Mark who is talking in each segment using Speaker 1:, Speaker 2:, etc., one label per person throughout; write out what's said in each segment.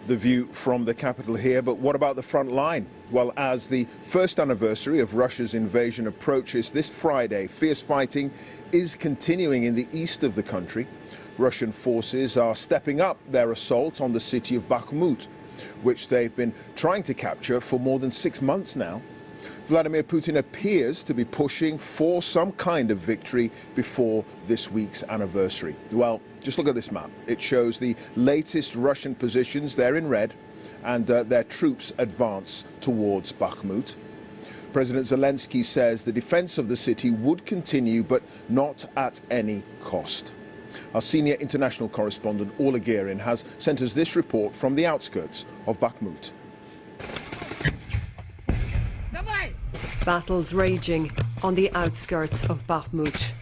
Speaker 1: The view from the capital here, but what about the front line? Well, as the first anniversary of Russia's invasion approaches this Friday, fierce fighting is continuing in the east of the country. Russian forces are stepping up their assault on the city of Bakhmut, which they've been trying to capture for more than 6 months now. Vladimir Putin appears to be pushing for some kind of victory before this week's anniversary. Well, just look at this map. It shows the latest Russian positions there in red, and their troops advance towards Bakhmut. President Zelensky says the defense of the city would continue, but not at any cost. Our senior international correspondent, Orla Gearin, has sent us this report from the outskirts of Bakhmut.
Speaker 2: Battles raging on the outskirts of Bakhmut.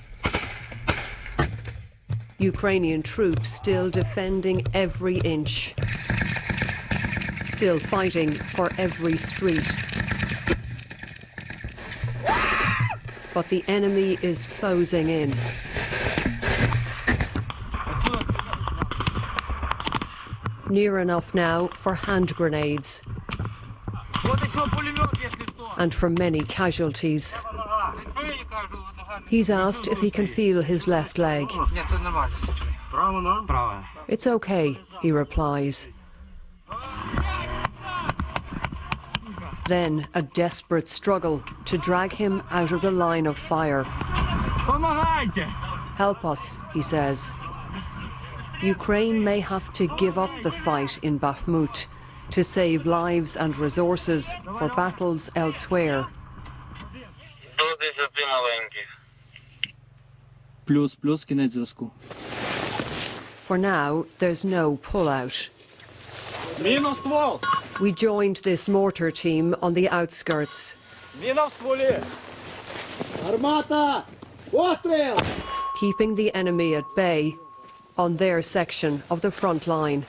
Speaker 2: Ukrainian troops still defending every inch, still fighting for every street. But the enemy is closing in. Near enough now for hand grenades and for many casualties. He's asked if he can feel his left leg. It's okay, he replies. Then a desperate struggle to drag him out of the line of fire. Help us, he says. Ukraine may have to give up the fight in Bakhmut to save lives and resources for battles elsewhere. For now, there's no pullout. We joined this mortar team on the outskirts, keeping the enemy at bay on their section of the front line.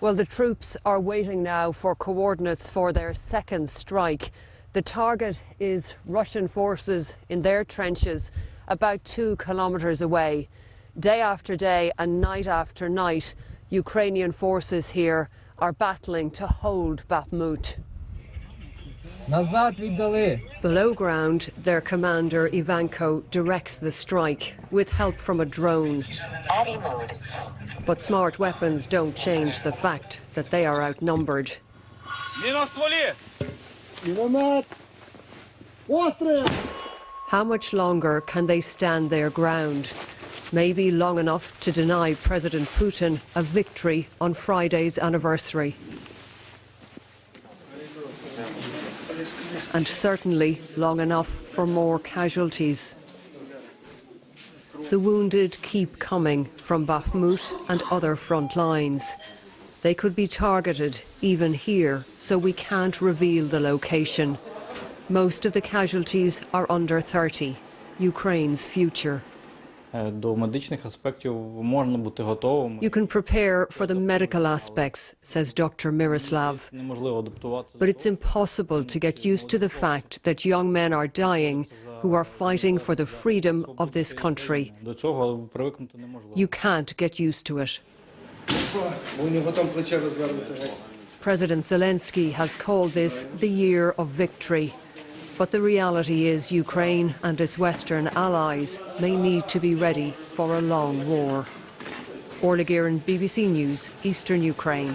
Speaker 2: Well, the troops are waiting now for coordinates for their second strike. The target is Russian forces in their trenches about 2 kilometers away. Day after day and night after night, Ukrainian forces here are battling to hold Bakhmut. Below ground, their commander Ivanko directs the strike with help from a drone. But smart weapons don't change the fact that they are outnumbered. How much longer can they stand their ground? Maybe long enough to deny President Putin a victory on Friday's anniversary. And certainly long enough for more casualties. The wounded keep coming from Bakhmut and other front lines. They could be targeted even here, so we can't reveal the location. Most of the casualties are under 30, Ukraine's future.
Speaker 3: До медичних аспектів можна бути готовим.
Speaker 2: You can prepare for the medical aspects, says Dr. Miroslav. But it's impossible to get used to the fact that young men are dying who are fighting for the freedom of this country.
Speaker 3: До цього привикнути неможливо.
Speaker 2: You can't get used to it. President Zelensky has called this the year of victory. But the reality is Ukraine and its Western allies may need to be ready for a long war. Orla Gearin, BBC News, Eastern Ukraine.